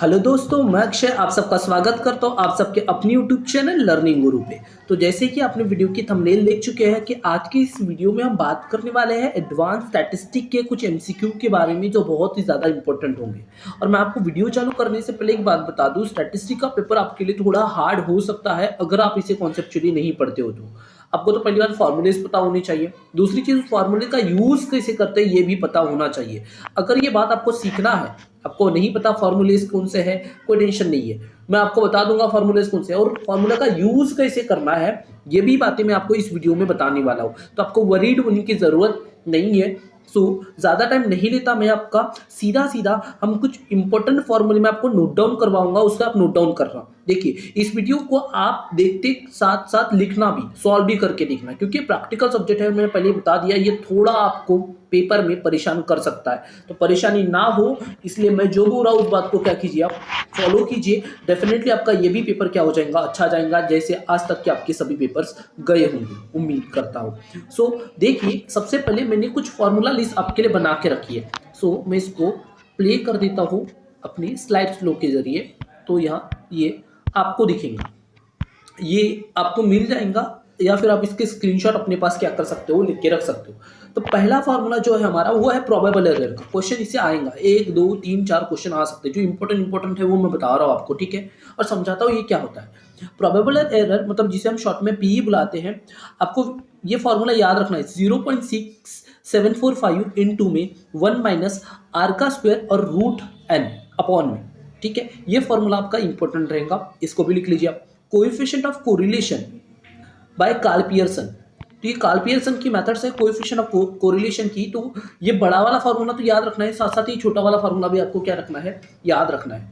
Hello दोस्तों, मैं अक्षय आप सबका स्वागत करता हूँ आप सबके अपनी यूट्यूब चैनल लर्निंग गुरु पे। तो जैसे कि आपने वीडियो की थंबनेल देख चुके हैं कि आज की इस वीडियो में हम बात करने वाले हैं एडवांस स्टैटिस्टिक के कुछ एमसीक्यू के बारे में जो बहुत ही ज़्यादा इंपॉर्टेंट होंगे। और मैं आपको वीडियो चालू करने से पहले एक बात बता दूँ, स्टैटिस्टिक का पेपर आपके लिए थोड़ा हार्ड हो सकता है अगर आप इसे कॉन्सेप्चुअली नहीं पढ़ते हो। तो आपको तो पहली बात फार्मूलेज पता होनी चाहिए, दूसरी चीज़ फार्मूले का यूज़ कैसे करते हैं ये भी पता होना चाहिए। अगर ये बात आपको सीखना है, आपको नहीं पता फार्मूलेज कौन से है, कोई टेंशन नहीं है, मैं आपको बता दूंगा फार्मूलेज कौन से है और फार्मूला का यूज कैसे करना है, ये भी बातें मैं आपको इस वीडियो में बताने वाला हूँ। तो आपको वरीड होने की जरूरत नहीं है। सो ज़्यादा टाइम नहीं लेता मैं आपका, सीधा सीधा हम कुछ इंपॉर्टेंट फॉर्मूले में आपको नोट डाउन करवाऊंगा, उसका आप नोट डाउन करना। देखिए, इस वीडियो को आप देखते साथ साथ लिखना भी, सॉल्व भी करके देखना, क्योंकि प्रैक्टिकल सब्जेक्ट है, मैंने पहले बता दिया, ये थोड़ा आपको पेपर में परेशान कर सकता है। तो परेशानी ना हो इसलिए मैं जो बोल रहा हूँ उस बात को क्या कीजिए, आप फॉलो कीजिए। डेफिनेटली आपका ये भी पेपर क्या हो जाएगा, अच्छा जाएगा, जैसे आज तक के आपके सभी पेपर्स गए होंगे, उम्मीद करता हूँ। सो देखिए, सबसे पहले मैंने कुछ फॉर्मूला लिस्ट आपके लिए बना के रखी है। सो मैं इसको प्ले कर देता हूँ अपनी स्लाइड फ्लो के जरिए। तो यहाँ ये आपको दिखेंगे, ये आपको मिल जाएगा, या फिर आप इसके स्क्रीनशॉट अपने पास क्या कर सकते हो, लिख के रख सकते हो। तो पहला फार्मूला जो है हमारा वो है प्रोबेबल एरर का। क्वेश्चन इससे आएगा, 1 2 3 4 क्वेश्चन आ सकते हैं। जो इंपॉर्टेंट है वो मैं बता रहा हूँ आपको, ठीक है, और समझाता हूँ ये क्या होता है। प्रोबेबल एरर मतलब जिसे हम शॉर्ट में पी बुलाते हैं। आपको ये फार्मूला याद रखना है, 0.6745 इंटू में 1 माइनस आर का स्क्वायर और रूट एन अपॉन में, ठीक है। ये फॉर्मूला आपका इंपॉर्टेंट रहेगा, इसको भी लिख लीजिए आप। Coefficient of correlation by Karl Pearson, तो ये कार्ल पियर्सन की मेथड से कोएफिशिएंट ऑफ कोरिलेशन की। तो ये बड़ा वाला फार्मूला तो याद रखना है, साथ साथ ही छोटा वाला फार्मूला भी आपको क्या रखना है, याद रखना है,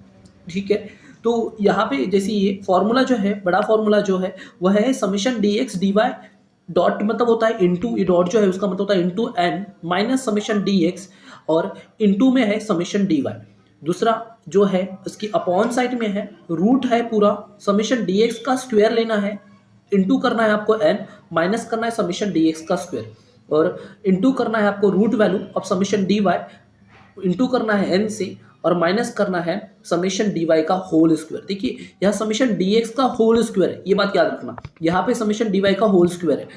ठीक है। तो यहाँ पे जैसे ये फार्मूला जो है, बड़ा फार्मूला जो है वह है summation d x d y dot मतलब होता है इंटू, ये डॉट जो है उसका मतलब होता है into n minus summation d x, और इंटू में है समेशन डी वाई। दूसरा जो है उसकी अपॉन साइड में है, रूट है पूरा, समेशन डी एक्स का स्क्वायर लेना है, इंटू करना है आपको एन, माइनस करना है समेशन डी एक्स का स्क्वायर, और इंटू करना है आपको root value of summation d y, into करना है एन से, और माइनस करना है समेशन डी वाई का होल स्क्वायर। देखिए यहाँ समेशन डी एक्स का होल स्क्वायर है, ये बात याद रखना, यहाँ पे समेशन डी वाई का होल स्क्वायर है।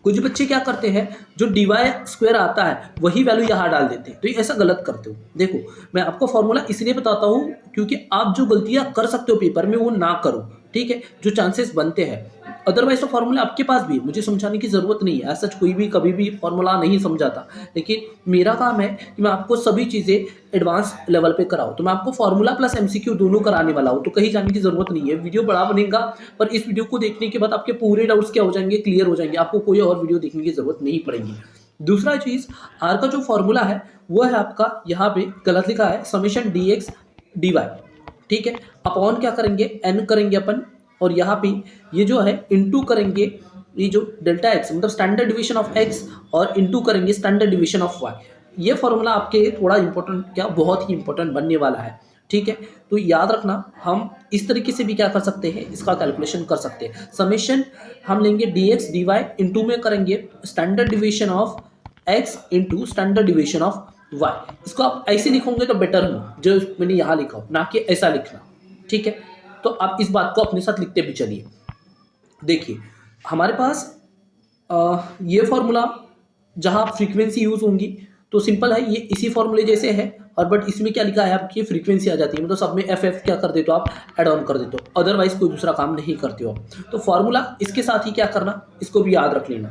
कुछ बच्चे क्या करते हैं, जो डी वाई स्क्वायर आता है वही वैल्यू यहाँ डाल देते हैं, तो ये ऐसा गलत करते हो। देखो, मैं आपको फॉर्मूला इसलिए बताता हूँ क्योंकि आप जो गलतियाँ कर सकते हो पेपर में वो ना करो, ठीक है, जो चांसेस बनते हैं। अदरवाइज तो फॉर्मूला आपके पास भी, मुझे समझाने की जरूरत नहीं है, ऐसा कोई भी कभी भी फॉर्मूला नहीं समझाता, लेकिन मेरा काम है कि मैं आपको सभी चीज़ें एडवांस लेवल पे कराऊँ। तो मैं आपको फॉर्मूला प्लस एमसीक्यू दोनों कराने वाला हूँ, तो कहीं जाने की जरूरत नहीं है। वीडियो बड़ा बनेगा, पर इस वीडियो को देखने के बाद आपके पूरे डाउट्स क्या हो जाएंगे, क्लियर हो जाएंगे, आपको कोई और वीडियो देखने की जरूरत नहीं पड़ेगी। दूसरा चीज़, आर का जो फॉर्मूला है वो है आपका, यहाँ पे गलत लिखा है summation d x d y, ठीक है, अपॉन क्या करेंगे, एन करेंगे अपन, और यहाँ पे ये जो है इंटू करेंगे, ये जो डेल्टा एक्स मतलब स्टैंडर्ड डिवीजन ऑफ एक्स, और इंटू करेंगे स्टैंडर्ड डिवीजन ऑफ वाई। ये फॉर्मूला आपके थोड़ा इंपॉर्टेंट, क्या बहुत ही इंपॉर्टेंट बनने वाला है, ठीक है। तो याद रखना, हम इस तरीके से भी क्या कर सकते हैं, इसका कैलकुलेशन कर सकते हैं। समेशन हम लेंगे d x d y, into में करेंगे standard division of x into standard division of y. इसको आप ऐसे लिखोगे तो बेटर हो, जो मैंने यहाँ लिखा हो, ना कि ऐसा लिखना, ठीक है। तो आप इस बात को अपने साथ लिखते भी चलिए। देखिए हमारे पास ये फॉर्मूला जहाँ फ्रीक्वेंसी यूज होंगी तो सिंपल है, ये इसी फॉर्मूले जैसे है, और बट इसमें क्या लिखा है आपकी फ्रीक्वेंसी आ जाती है, मतलब सब में एफ एफ क्या कर देते हो आप, ऐड ऑन कर देते हो, अदरवाइज कोई दूसरा काम नहीं करते हो। तो फॉर्मूला इसके साथ ही क्या करना, इसको भी याद रख लेना।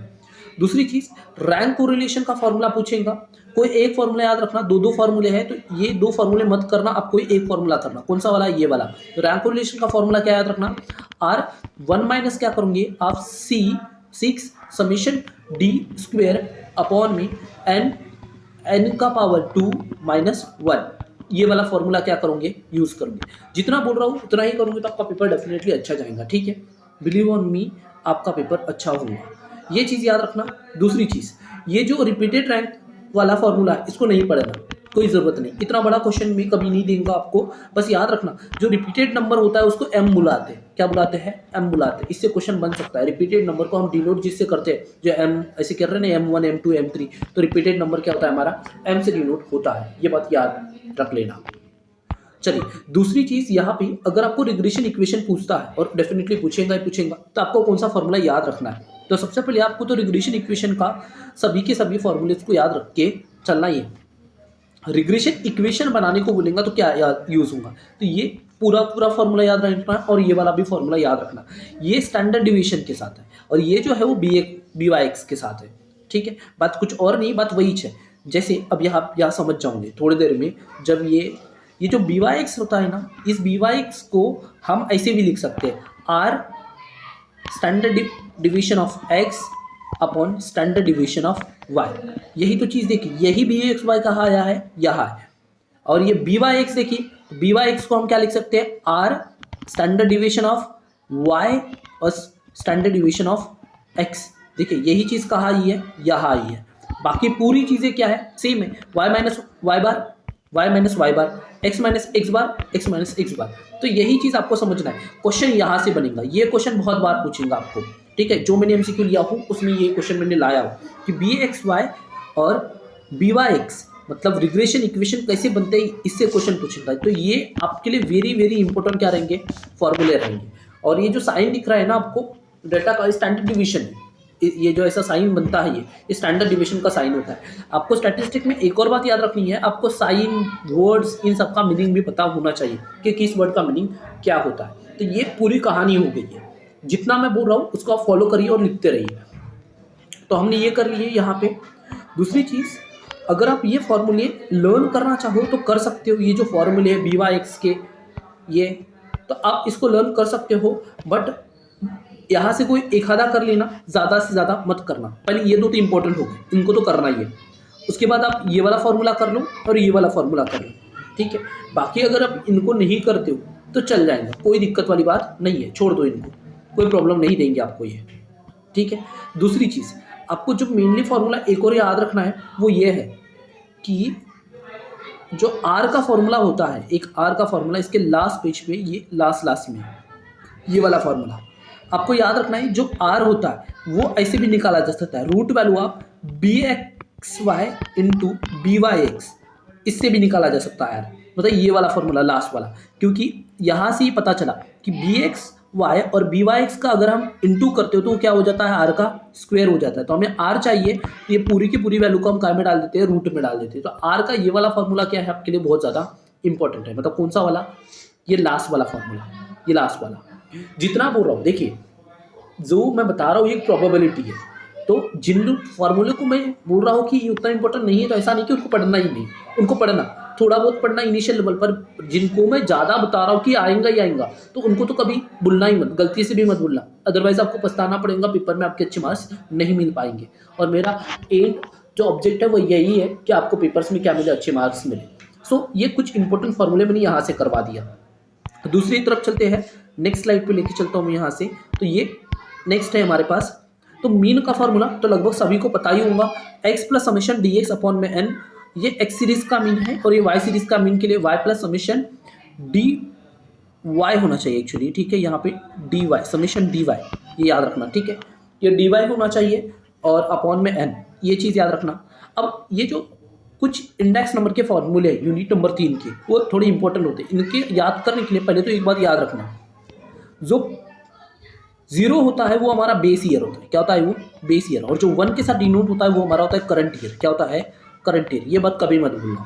दूसरी चीज, रैंक कोरिलेशन का फॉर्मूला पूछेगा, कोई एक फॉर्मूला याद रखना, दो फॉर्मूले हैं तो ये दो फॉर्मूले मत करना, आप कोई एक फॉर्मूला करना। कौन सा वाला, ये वाला। तो रैंक कोरिलेशन का फॉर्मूला क्या याद रखना, आर 1 माइनस क्या करोगे आप, सी 6 समेशन डी स्क्वायर अपॉन में एन का पावर 2 माइनस 1, ये वाला फॉर्मूला क्या करोगे, यूज करोगे। जितना बोल रहा हूँ उतना ही करोगे तो आपका पेपर डेफिनेटली अच्छा जाएगा, ठीक है, बिलीव ऑन मी, आपका पेपर अच्छा होगा, ये चीज़ याद रखना। दूसरी चीज़, ये जो रिपीटेड रैंक वाला फॉर्मूला है इसको नहीं पढ़ना, कोई ज़रूरत नहीं, इतना बड़ा क्वेश्चन भी कभी नहीं देंगे आपको। बस याद रखना, जो रिपीटेड नंबर होता है उसको एम बुलाते हैं, क्या बुलाते हैं, एम बुलाते हैं। इससे क्वेश्चन बन सकता है, रिपीटेड नंबर को हम डिनोट जिससे करते हैं, जो एम ऐसे कर रहे हैं ना, M1 M2 M3, तो रिपीटेड नंबर क्या होता है हमारा, एम से डिनोट होता है, ये बात याद रख लेना। चलिए दूसरी चीज यहाँ पे, अगर आपको रिग्रेशन इक्वेशन पूछता है, और डेफिनेटली पूछेगा ही पूछेगा, तो आपको कौन सा फॉर्मूला याद रखना है? तो सबसे पहले आपको तो रिग्रेशन इक्वेशन का सभी के सभी फॉर्मूलेस को याद रख के चलना ही है। रिग्रेशन इक्वेशन बनाने को बोलेंगे तो क्या याद यूज होगा? तो ये पूरा पूरा फॉर्मूला याद रखना है, और ये वाला भी फॉर्मूला याद रखना। ये स्टैंडर्ड डिवीजन के साथ है, और ये जो है वो बी वाई एक्स के साथ है। ठीक है, बात कुछ और नहीं, बात वही है। जैसे अब यहाँ समझ जाओगे थोड़ी देर में, जब ये जो बी वाई एक्स होता है ना, इस बी वाई एक्स को हम ऐसे भी लिख सकते हैं, r standard division of x upon standard division of y. यही तो चीज़ देखिए, यही बी एक्स वाई कहा आया है, यहाँ है। और ये बी वाई एक्स देखिए, बी वाई एक्स को हम क्या लिख सकते हैं? R standard division of y और स्टैंडर्ड डिवीजन ऑफ एक्स। देखिए यही चीज़ कहाँ आई है, यहाँ आई है। बाकी पूरी चीज़ें क्या है, सेम है। वाई माइनस वाई बार, वाई माइनस वाई बार, एक्स माइनस एक्स बार, एक्स माइनस एक्स बार। तो यही चीज़ आपको समझना है। क्वेश्चन यहाँ से बनेगा, ये क्वेश्चन बहुत बार पूछेंगे आपको। ठीक है, जो मैंने एमसीक्यू लिया हूँ उसमें ये क्वेश्चन मैंने लाया हूँ कि बी एक्स वाई और बी वाई एक्स मतलब रिग्रेशन इक्वेशन कैसे बनते हैं, इससे क्वेश्चन पूछेगा। तो ये आपके लिए वेरी वेरी इंपॉर्टेंट क्या रहेंगे, फॉर्मूले रहेंगे। और ये जो साइन दिख रहा है ना आपको, डेटा का स्टैंडर्ड डिवीजन है। ये जो ऐसा साइन बनता है, ये स्टैंडर्ड डिवीजन का साइन होता है। आपको स्टैटिस्टिक में एक और बात याद रखनी है, आपको साइन, वर्ड्स, इन सब का मीनिंग भी पता होना चाहिए कि किस वर्ड का मीनिंग क्या होता है। तो ये पूरी कहानी हो गई है। जितना मैं बोल रहा हूँ उसको आप फॉलो करिए और लिखते रहिए। तो हमने ये कर लिए यहाँ पे। दूसरी चीज़, अगर आप ये फॉर्मूले लर्न करना चाहो तो कर सकते हो। ये जो फॉर्मूले है बी वाई एक्स के, ये तो आप इसको लर्न कर सकते हो, बट यहाँ से कोई एक आधा कर लेना, ज़्यादा से ज़्यादा मत करना। पहले ये दो तो इंपॉर्टेंट हो गए, इनको तो करना ही है। उसके बाद आप ये वाला फॉर्मूला कर लो और ये वाला फॉर्मूला कर लो। ठीक है, बाकी अगर आप इनको नहीं करते हो तो चल जाएगा, कोई दिक्कत वाली बात नहीं है, छोड़ दो इनको, कोई प्रॉब्लम नहीं देंगे आपको ये। ठीक है, दूसरी चीज़ आपको जो मेनली फॉर्मूला एक और याद रखना है वो ये है कि जो आर का फॉर्मूला होता है, एक आर का फॉर्मूला इसके लास्ट पेज पे, ये लास्ट में ये वाला फॉर्मूला आपको याद रखना है। जो आर होता है वो ऐसे भी निकाला जा सकता है, रूट वैल्यू आप b x y into b y x, इससे भी निकाला जा सकता है यार। मतलब ये वाला फॉर्मूला लास्ट वाला, क्योंकि यहाँ से ही पता चला कि बी एक्स वाई और बी वाई एक्स का अगर हम इंटू करते हो तो क्या हो जाता है, आर का स्क्वायर हो जाता है। तो हमें आर चाहिए, तो ये पूरी की पूरी वैल्यू को हम काय में डाल देते हैं, रूट में डाल देते हैं। तो आर का ये वाला फॉर्मूला क्या है आपके लिए बहुत ज़्यादा इंपॉर्टेंट है। मतलब कौन सा वाला, ये लास्ट वाला फॉर्मूला, ये लास्ट वाला। जितना बोल रहा हूँ देखिए, जो मैं बता रहा हूँ ये प्रोबेबिलिटी है। तो जिन फॉर्मूले को मैं बोल रहा हूँ कि ये उतना इंपॉर्टेंट नहीं है, तो ऐसा नहीं कि उनको पढ़ना ही नहीं, उनको पढ़ना थोड़ा बहुत पढ़ना इनिशियल लेवल पर। जिनको मैं ज़्यादा बता रहा हूँ कि आएगा ही आएगा, तो उनको तो कभी भूलना ही मत, गलती से भी मत भूलना, अदरवाइज आपको पछताना पड़ेगा, पेपर में आपके अच्छे मार्क्स नहीं मिल पाएंगे। और मेरा एंड जो ऑब्जेक्ट है वो यही है कि आपको पेपर्स में क्या मिले, अच्छे मार्क्स मिले। सो ये कुछ इंपॉर्टेंट फॉर्मूले मैंने यहाँ से करवा दिया। दूसरी तरफ चलते हैं, नेक्स्ट स्लाइड पे लेके चलता हूँ मैं यहाँ से। तो ये नेक्स्ट है हमारे पास, तो मीन का फॉर्मूला तो लगभग सभी को पता ही होगा, x plus summation d x upon में एन। ये एक्स सीरीज का मीन है, और ये वाई सीरीज का मीन के लिए y plus summation d y होना चाहिए एक्चुअली। ठीक है, यहाँ पे d y summation d y, ये याद रखना। ठीक है, ये डी वाई होना चाहिए और अपॉन में एन, ये चीज़ याद रखना। अब ये जो कुछ इंडेक्स नंबर के फॉर्मूले हैं यूनिट नंबर 3 के, वो थोड़े इंपॉर्टेंट होते हैं। इनके याद करने के लिए पहले तो एक बात याद रखना, जो 0 होता है वो हमारा बेस ईयर होता है। क्या होता है वो, बेस ईयर। और जो 1 के साथ डिनोट होता है वो हमारा होता है करंट ईयर। क्या होता है, करंट ईयर। ये बात कभी मत भूलना।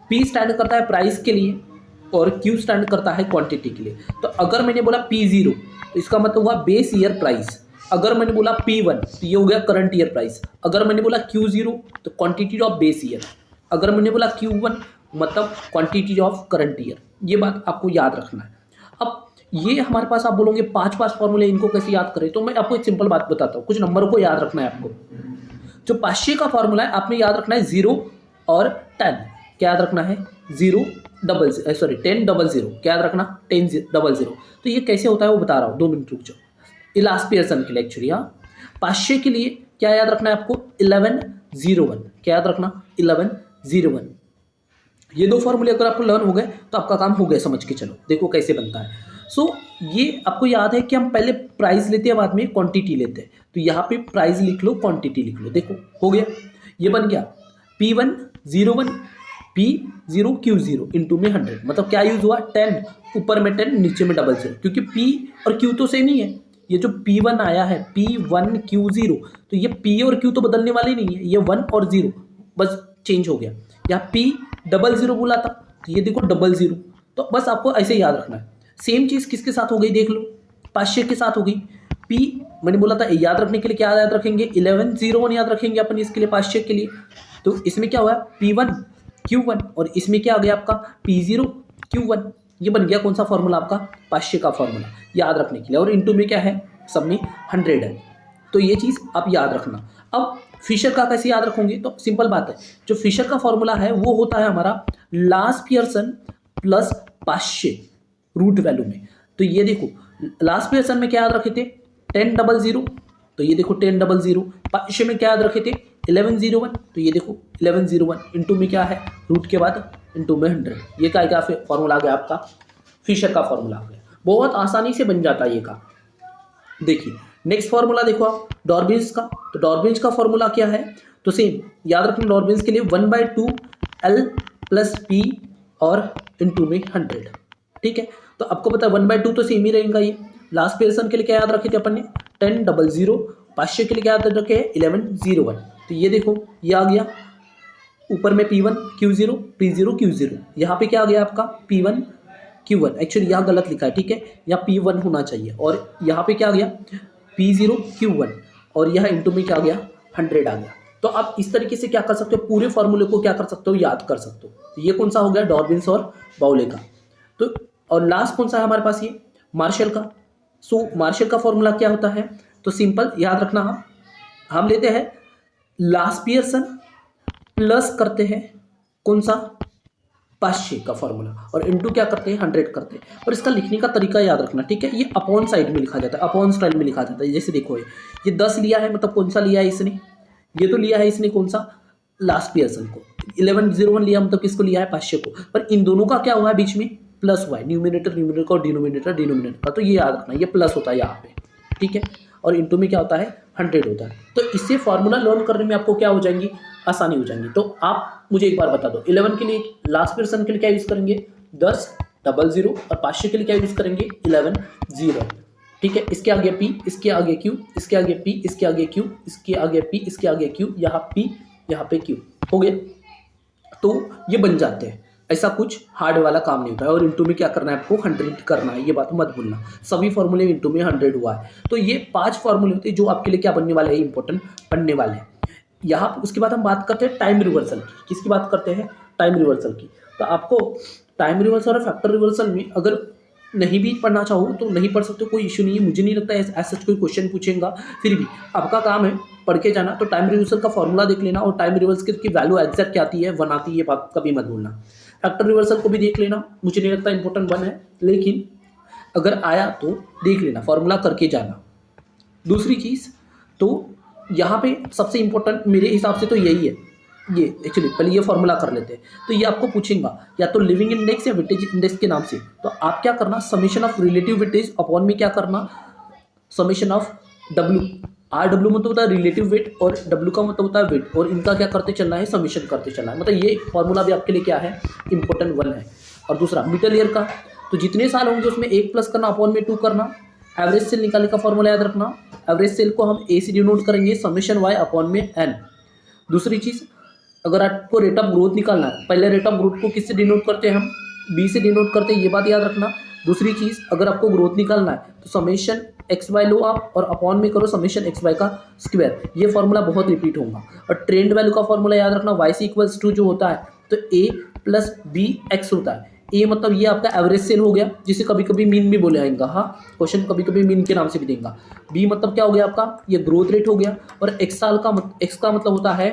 P स्टैंड करता है प्राइस के लिए और Q स्टैंड करता है क्वांटिटी के लिए। तो अगर मैंने बोला P0 तो इसका मतलब हुआ बेस ईयर प्राइस। अगर मैंने बोला P1 तो ये हो गया करंट ईयर प्राइस। अगर मैंने बोला Q0 तो क्वांटिटी ऑफ बेस ईयर। अगर मैंने बोला Q1 मतलब क्वांटिटी ऑफ करंट ईयर। ये बात आपको याद रखना है। अब ये हमारे पास आप बोलोगे 5 फॉर्मूले, इनको कैसे याद करें? तो मैं आपको एक सिंपल बात बताता हूँ, कुछ नंबरों को याद रखना है आपको। जो पाश्चे का फॉर्मूला है आपने याद रखना है 0 और 10। क्या याद रखना है, 10 00, क्या याद रखना, 1000। तो ये कैसे होता है वो बता रहा हूँ, 2 मिनट रुक जाओ। इलास्ट पियर्सन के लिए एक्चुअली, हाँ, पाश्चे के लिए क्या याद रखना है आपको, 1101। क्या याद रखना, 1101। ये 2 फॉर्मूले अगर आपको लर्न हो गए तो आपका काम हो गया, समझ के चलो। देखो कैसे बनता है। ये आपको याद है कि हम पहले प्राइस लेते हैं, बाद में क्वांटिटी लेते हैं। तो यहाँ पे प्राइस लिख लो, क्वांटिटी लिख लो। देखो हो गया, ये बन गया P1 01 P0Q0 इंटू में 100, मतलब क्या यूज हुआ, 10 ऊपर में 10 नीचे में 00, क्योंकि P और Q तो सेम ही है। ये जो P1 आया है P1Q0, तो ये P और Q तो बदलने वाली नहीं है, ये 1 और 0 बस चेंज हो गया। यहाँ P00 बोला था, तो ये देखो 00, तो बस आपको ऐसे याद रखना है। सेम चीज़ किसके साथ हो गई देख लो, पाश्चे के साथ हो गई। P मैंने बोला था याद रखने के लिए क्या याद रखेंगे, 1101 याद रखेंगे अपन इसके लिए, पाश्चे के लिए। तो इसमें क्या हुआ, P1Q1, और इसमें क्या आ गया आपका P0Q1। ये बन गया कौन सा फॉर्मूला, आपका पाश्चे का फॉर्मूला याद रखने के लिए। और इनटू में क्या है, सब में 100 है, तो ये चीज़ आप याद रखना। अब फिशर का कैसे याद रखोगे, तो सिंपल बात है, जो फिशर का फॉर्मूला है वो होता है हमारा last Pearson plus Paasche root value में। तो ये देखो लास्ट पियर्सन में क्या याद रखे थे, 1000, तो ये देखो 1000। पाश्चे में क्या याद रखे थे, 1101, तो ये देखो 1101। इंटू में क्या है, रूट के बाद इंटू में 100। ये क्या फॉर्मूला आ गया आपका, फिशर का फॉर्मूला आ गया। बहुत आसानी से बन जाता है ये का। देखिए नेक्स्ट फॉर्मूला देखो आप डॉर्बिन्स का, तो डॉर्बिन्स का फॉर्मूला क्या है, तो सेम याद रखना डॉर्बिन्स के लिए 1/2 L प्लस P और इंटू में 100, ठीक है। तो आपको पता है 1/2 तो सेम ही रहेगा। ये लास्ट पियर्सन के लिए क्या याद रखे थे अपन ने, 1000, पाश्चे के लिए क्या याद रखे हैं, 1101। तो ये देखो ये आ गया ऊपर में P1Q0 P0Q0, यहाँ पे क्या आ गया आपका P1Q1। एक्चुअली यहाँ गलत लिखा है, ठीक है, यहाँ P1 होना चाहिए, और यहाँ पे क्या आ गया P0Q1, और यहाँ इंटू में क्या आ गया 100 आ गया। तो आप इस तरीके से क्या कर सकते हो, पूरे फॉर्मूले को क्या कर सकते हो, याद कर सकते हो। तो ये कौन सा हो गया, डॉर्बिन्स और बाउले का। तो और लास्ट कौन सा है हमारे पास, ये मार्शल का। सो मार्शल का फॉर्मूला क्या होता है, तो सिंपल याद रखना, हम लेते हैं लास्ट पियर्सन प्लस करते हैं कौन सा, पाश्चे का फॉर्मूला, और इनटू क्या करते हैं 100 करते हैं। और इसका लिखने का तरीका याद रखना, ठीक है। ये अपॉन साइड में लिखा जाता है, अपॉन स्टाइल में लिखा जाता है। जैसे देखो ये 10 लिया है, मतलब कौन सा लिया है इसने, ये तो लिया है इसने कौन सा, लास्ट पियर्सन को। 1101 लिया, मतलब किसको लिया है, पाश्चे को। पर इन दोनों का क्या हुआ है, बीच में प्लस हुआ है, न्यूमिनेटर न्यूमिनेटर और डिनोमिनेटर का। तो ये याद रखना, ये प्लस होता है यहाँ पे, ठीक है। और इंटू में क्या होता है 100 होता है। तो इससे फॉर्मूला लर्न करने में आपको क्या हो जाएंगी, आसानी हो जाएंगी। तो आप मुझे एक बार बता दो, 11 के लिए लास्ट पियर्सन के लिए क्या यूज करेंगे 1000, और पाश्चे के लिए क्या यूज करेंगे 1100, ठीक है। इसके आगे P, इसके आगे Q, इसके आगे P, इसके आगे Q, इसके आगे P, इसके आगे Q, यहाँ P, यहाँ पे Q हो गया। तो ये बन जाते हैं, ऐसा कुछ हार्ड वाला काम नहीं होता है। और इंटू में क्या करना है आपको 100 करना है, ये बात मत भूलना। सभी फॉर्मूले इंटू में 100 हुआ है। तो ये 5 फॉर्मूले होते हैं जो आपके लिए क्या बनने वाले हैं, इंपॉर्टेंट बनने वाले हैं। यहाँ उसके बाद हम बात करते हैं टाइम रिवर्सल की। किसकी बात करते हैं, टाइम रिवर्सल की। तो आपको टाइम रिवर्सल और फैक्टर रिवर्सल में अगर नहीं भी पढ़ना चाहो तो नहीं पढ़ सकते, कोई इश्यू नहीं है। मुझे नहीं लगता है ऐसा कोई क्वेश्चन पूछेगा, फिर भी आपका काम है पढ़ के जाना। तो टाइम रिवर्सल का फॉर्मूला देख लेना, और टाइम रिवर्सल की वैल्यू एग्जैक्ट क्या आती है, 1 आती है, ये बात कभी मत भूलना। फैक्टर रिवर्सल को भी देख लेना, मुझे नहीं लगता इंपॉर्टेंट 1 है, लेकिन अगर आया तो देख लेना, फॉर्मूला करके जाना। दूसरी चीज़ तो यहाँ पे सबसे इंपॉर्टेंट मेरे हिसाब से तो यही है। ये एक्चुअली पहले ये फॉर्मूला कर लेते हैं। तो ये आपको पूछेगा या तो लिविंग इंडेक्स या वेटेज इंडेक्स के नाम से। तो आप क्या करना, summation of relative weightage upon में क्या करना, समेशन ऑफ डब्ल्यू। RW मतलब होता है रिलेटिव वेट, और W का मतलब होता है वेट, और इनका क्या करते चलना है, समेशन करते चलना है। मतलब ये फॉर्मूला भी आपके लिए क्या है, इंपॉर्टेंट 1 है। और दूसरा मिडल ईयर का, तो जितने साल होंगे उसमें 1 प्लस करना, अपॉन में 2 करना। एवरेज सेल निकालने का फॉर्मूला याद रखना, एवरेज सेल को हम A से डिनोट करेंगे, समेशन Y अपॉन में N। दूसरी चीज़, अगर आपको रेट ऑफ ग्रोथ निकालना है, पहले रेट ऑफ ग्रोथ को किससे डिनोट करते हैं, हम B से डिनोट करते हैं, ये बात याद रखना। दूसरी चीज़, अगर आपको ग्रोथ निकालना है तो समेशन XY लो आप, और अपॉन में करो समेशन XY का स्क्वायर। ये फॉर्मूला बहुत रिपीट होगा। और ट्रेंड वैल्यू का फॉर्मूला याद रखना, YC इक्वल्स टू जो होता है तो A प्लस BX होता है। ए मतलब ये आपका एवरेज सेल हो गया, जिसे कभी कभी मीन भी बोला जाएगा। हाँ, क्वेश्चन कभी कभी मीन के नाम से भी देगा। बी मतलब क्या हो गया आपका, ये ग्रोथ रेट हो गया। और एक्स का मतलब होता है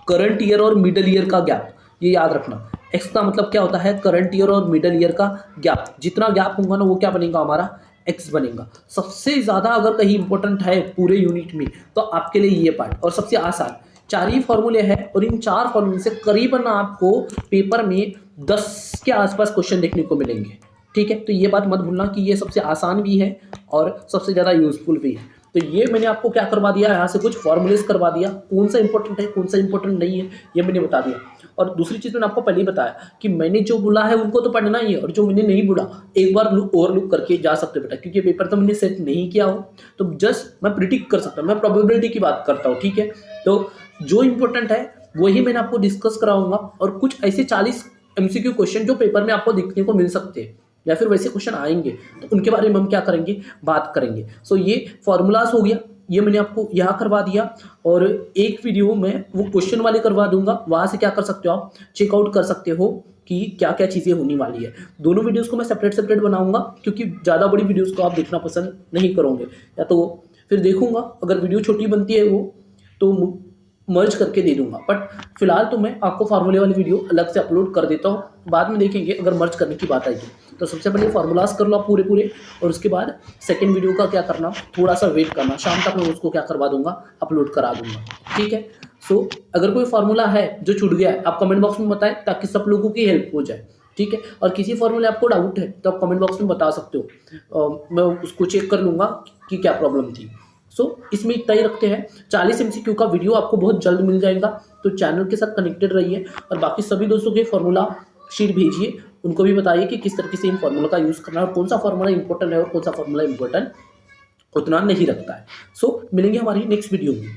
करंट ईयर और मिडल ईयर का गैप, ये याद रखना। एक्स का मतलब क्या होता है, करंट ईयर और मिडल ईयर का गैप। जितना गैप होगा ना वो क्या बनेगा, हमारा एक्स बनेगा। सबसे ज़्यादा अगर कहीं इंपॉर्टेंट है पूरे यूनिट में तो आपके लिए ये पार्ट, और सबसे आसान 4 ही फॉर्मूले हैं। और इन 4 फॉर्मूले से करीबन आपको पेपर में 10 के आसपास क्वेश्चन देखने को मिलेंगे। ठीक है, तो ये बात मत भूलना कि ये सबसे आसान भी है और सबसे ज़्यादा यूजफुल भी है। तो ये मैंने आपको क्या करवा दिया, यहाँ से कुछ फॉर्मूलेस करवा दिया, कौन सा इंपॉर्टेंट है कौन सा इंपॉर्टेंट नहीं है ये मैंने बता दिया। और दूसरी चीज़ मैंने आपको पहले ही बताया कि मैंने जो बोला है उनको तो पढ़ना ही है, और जो मैंने नहीं बोला एक बार ओवरलुक करके जा सकते हो बेटा, क्योंकि पेपर तो मैंने सेट नहीं किया हो, तो जस्ट मैं प्रिडिक्ट कर सकता हूँ, मैं प्रोबेबिलिटी की बात करता हूँ, ठीक है। तो जो इंपॉर्टेंट है वही मैंने आपको डिस्कस कराऊंगा, और कुछ ऐसे 40 MCQ क्वेश्चन जो पेपर में आपको देखने को मिल सकते हैं या फिर वैसे क्वेश्चन आएंगे, तो उनके बारे में हम क्या करेंगे, बात करेंगे। सो ये फॉर्मूलाज हो गया, ये मैंने आपको यहाँ करवा दिया, और एक वीडियो में वो क्वेश्चन वाले करवा दूंगा, वहाँ से क्या कर सकते हो आप चेकआउट कर सकते हो कि क्या क्या चीज़ें होने वाली है। दोनों वीडियोस को मैं सेपरेट बनाऊंगा, क्योंकि ज़्यादा बड़ी वीडियोस को आप देखना पसंद नहीं करोगे, या तो फिर देखूंगा अगर वीडियो छोटी बनती है वो तो मर्ज करके दे दूंगा, बट फिलहाल तो मैं आपको फार्मूले वाली वीडियो अलग से अपलोड कर देता हूँ, बाद में देखेंगे अगर मर्ज करने की बात आएगी। तो सबसे पहले फार्मूलाज कर लो आप पूरे, और उसके बाद सेकंड वीडियो का क्या करना, थोड़ा सा वेट करना, शाम तक मैं उसको क्या करवा दूंगा, अपलोड करा दूंगा, ठीक है। सो अगर कोई फार्मूला है जो छूट गया है आप कमेंट बॉक्स में बताएं, ताकि सब लोगों की हेल्प हो जाए, ठीक है। और किसी फॉर्मूले आपको डाउट है तो आप कमेंट बॉक्स में बता सकते हो, मैं उसको चेक कर लूँगा कि क्या प्रॉब्लम थी। सो इसमें इतना ही रखते हैं। 40 MCQ का वीडियो आपको बहुत जल्द मिल जाएगा, तो चैनल के साथ कनेक्टेड रहिए, और बाकी सभी दोस्तों के फॉर्मूला शीट भेजिए, उनको भी बताइए कि किस तरीके से इन फॉर्मूला का यूज़ करना है, और कौन सा फॉर्मूला इंपॉर्टेंट है और कौन सा फॉर्मूला इंपॉर्टेंट उतना नहीं रखता है। सो मिलेंगे हमारी नेक्स्ट वीडियो में।